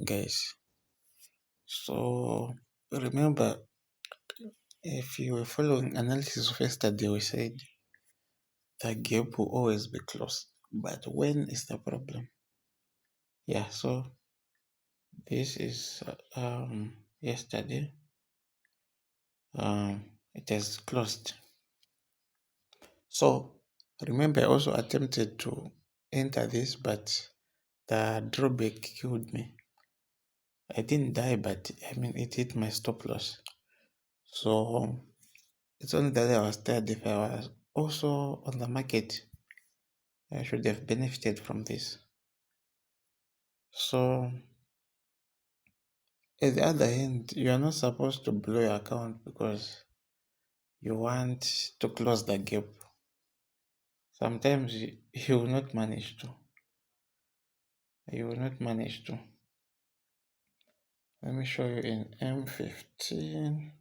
guys. So remember, if you were following analysis of yesterday, we said the gap will always be closed. But when is the problem? Yeah, so this is yesterday. It has closed. So remember, I also attempted to enter this, but the drawback killed me. I didn't die, but it hit my stop loss. So it's only that I was tired. If I was also on the market, I should have benefited from this. So at the other hand, you are not supposed to blow your account because you want to close the gap. Sometimes you will not manage to. You will not manage to. Let me show you in M15.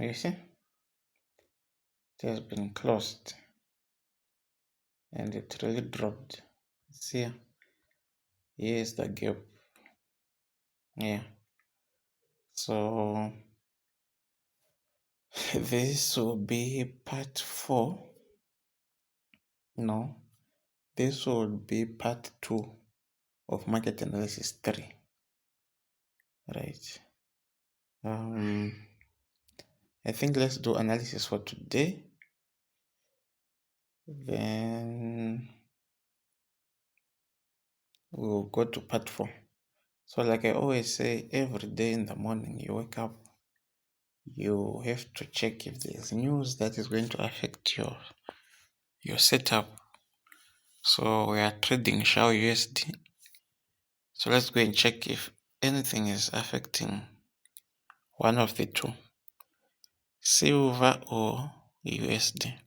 You see, it has been closed and it really dropped. See, here is the gap. Yeah. So this will be part 4. No, this would be part 2 of market analysis 3. Right. I think let's do analysis for today. Then we'll go to part 4. So like I always say, every day in the morning you wake up, you have to check if there's news that is going to affect your setup. So we are trading Shao USD. So let's go and check if anything is affecting one of the two, silver or USD.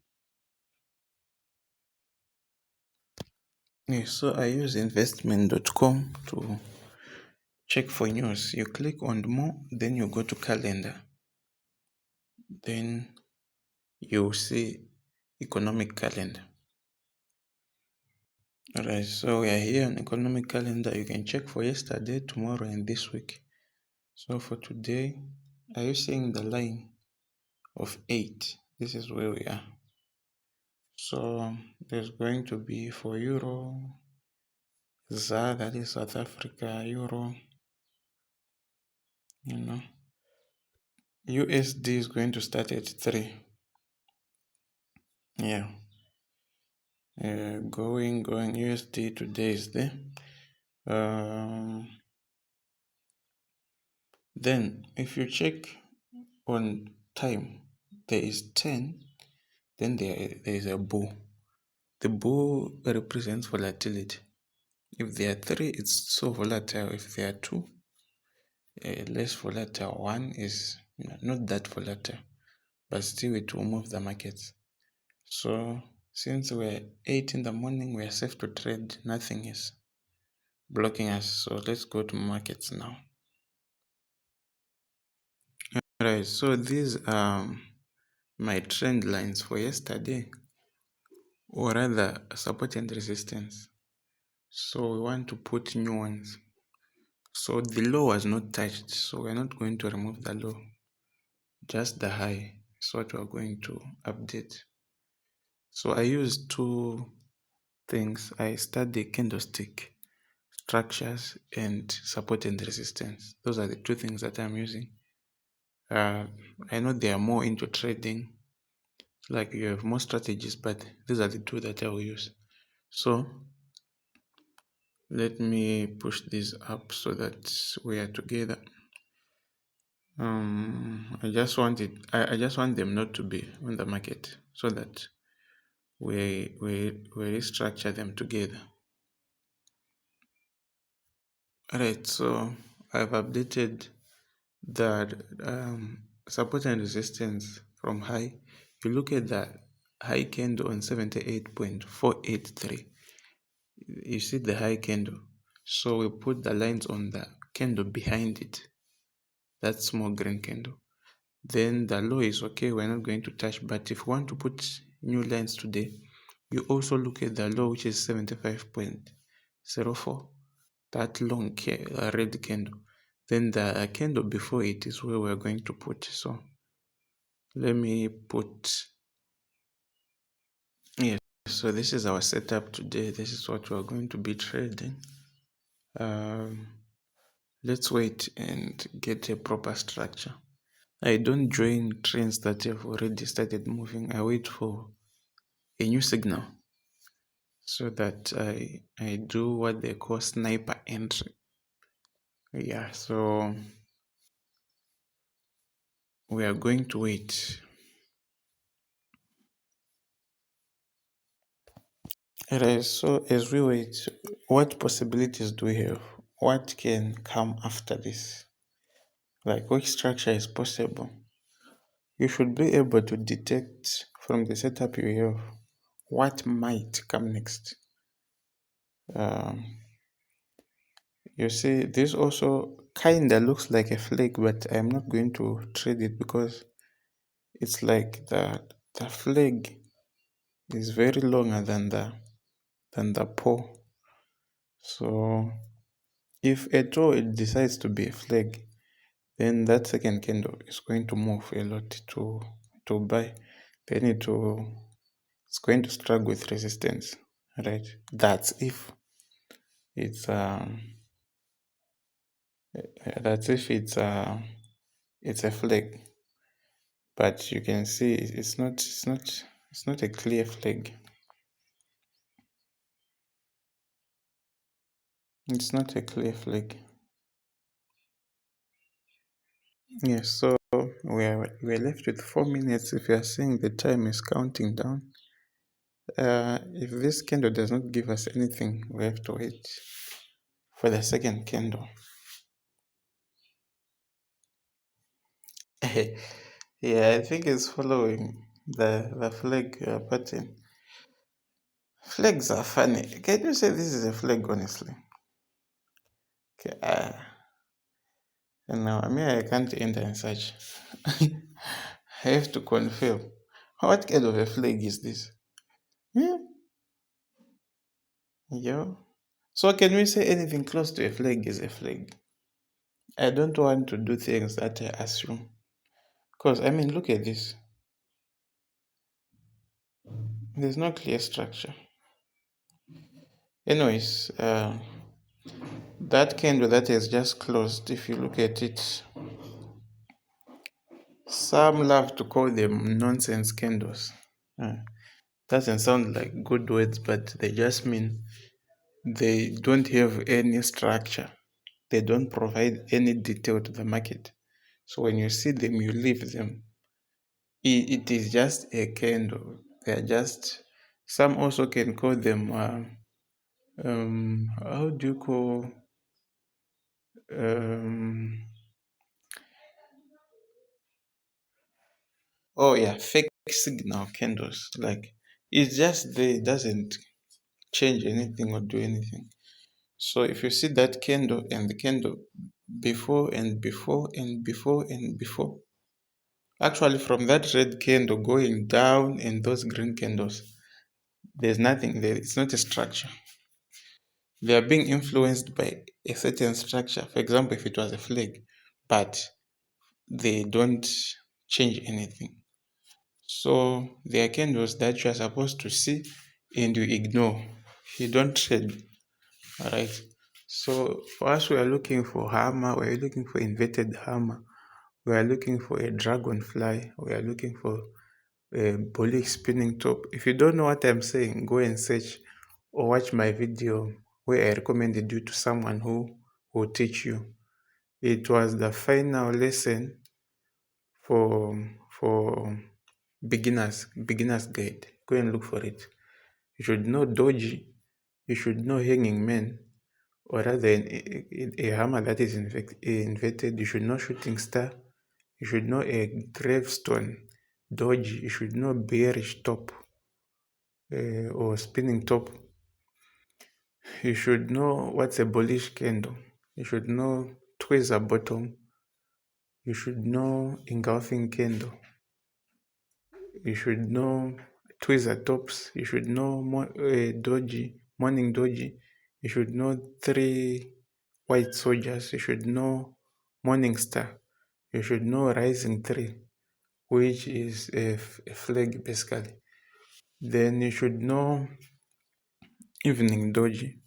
Yeah, so I use investment.com to check for news. You click on more, then you go to calendar. Then you see economic calendar. Alright, so we are here on economic calendar. You can check for yesterday, tomorrow, and this week. So for today, are you seeing the line of 8? This is where we are. So there's going to be for Euro, ZAR, that is South Africa, Euro, USD is going to start at 3. Yeah. Going, USD today is there. Then if you check on time, there is 10, then there is a bull. The bull represents volatility. If there are 3, it's so volatile. If there are 2, less volatile. 1 is not that volatile, but still it will move the markets. So since we're 8 in the morning, we are safe to trade. Nothing is blocking us. So let's go to markets now. Alright, so these are my trend lines for yesterday, or rather support and resistance. So we want to put new ones. So the low was not touched, so we're not going to remove the low. Just the high is what we're going to update. So I use 2 things. I study candlestick structures and support and resistance. Those are the 2 things that I'm using. I know they are more into trading, like you have more strategies, but these are the 2 that I will use. So let me push this up so that we are together. I just want them not to be on the market so that we restructure them together. Alright, so I've updated the support and resistance from high. If you look at the high candle on 78.483, you see the high candle. So we put the lines on the candle behind it, that small green candle. Then the low is okay, we're not going to touch. But if we want to put new lines today, you also look at the low, which is 75.04, that long red candle. Then the candle before it is where we're going to put. So let me put, yes, so this is our setup today. This is what we're going to be trading. Let's wait and get a proper structure. I don't join trends that have already started moving. I wait for a new signal so that I do what they call sniper entry. Yeah, so we are going to wait. Alright, so as we wait, what possibilities do we have? What can come after this? Like, which structure is possible? You should be able to detect from the setup you have what might come next. You see, this also kinda looks like a flag, but I'm not going to trade it because it's like the flag is very longer than the pole. So if at all it decides to be a flag, then that second candle is going to move a lot to buy. Then it's going to struggle with resistance, right? That's if it's it's a flag. But you can see it's not a clear flag. It's not a clear flag. Yes, so we're left with 4 minutes. If you are seeing the time is counting down, if this candle does not give us anything, we have to wait for the second candle. Yeah, I think it's following the flag pattern. Flags are funny. Can you say this is a flag, honestly? Okay, no, I mean, I can't enter and search. I have to confirm. What kind of a flag is this? Hmm? Yo. So can we say anything close to a flag is a flag? I don't want to do things that I assume. Because, I mean, look at this. There's no clear structure. Anyways, that candle that is just closed, if you look at it, some love to call them nonsense candles. Doesn't sound like good words, but they just mean they don't have any structure. They don't provide any detail to the market. So when you see them, you leave them. It is just a candle. They are just, some also can call them, how do you call, um, oh yeah, fake signal candles. Like, it's just there, it doesn't change anything or do anything. So if you see that candle and the candle before and before and before and before, actually from that red candle going down and those green candles, there's nothing there. It's not a structure. They are being influenced by a certain structure. For example, if it was a flag, but they don't change anything. So there are candles that you are supposed to see and you ignore. You don't trade. Alright. So for us, we are looking for hammer, we are looking for inverted hammer, we are looking for a dragonfly, we are looking for a bullish spinning top. If you don't know what I'm saying, go and search or watch my video where I recommended you to someone who will teach you. It was the final lesson for beginners guide. Go and look for it. You should know doji, you should know hanging man, or rather a hammer that is inverted. You should know shooting star. You should know a gravestone doji. You should know bearish top or spinning top. You should know what's a bullish candle. You should know tweezer bottom. You should know engulfing candle. You should know tweezer tops. You should know doji, morning doji. You should know three white soldiers, you should know morning star, you should know rising three, which is a flag basically. Then you should know evening doji.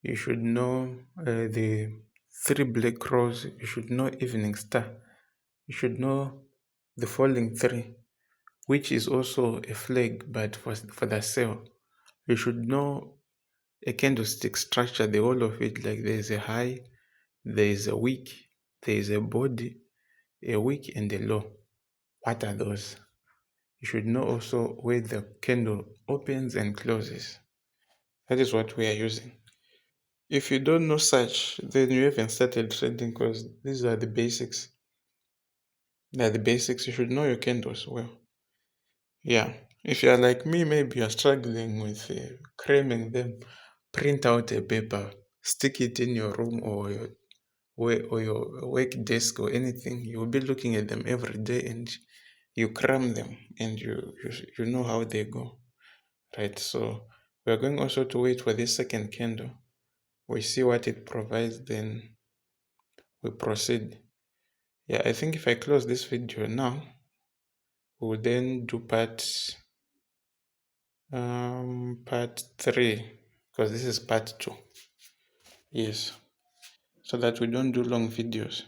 You should know the three black crows. You should know evening star. You should know the falling three, which is also a flag but for the cell. You should know a candlestick structure, the whole of it, like there is a high, there is a wick, there is a body, a wick and a low. What are those? You should know also where the candle opens and closes. That is what we are using. If you don't know such, then you haven't started trading because these are the basics. They're the basics. You should know your candles well. Yeah. If you're like me, maybe you're struggling with cramming them, print out a paper, stick it in your room or your work desk or anything. You'll be looking at them every day and you cram them and you know how they go. Right. So we're going also to wait for this second candle. We see what it provides, then we proceed. Yeah, I think if I close this video now, we'll then do part 3 because this is part 2. Yes, so that we don't do long videos.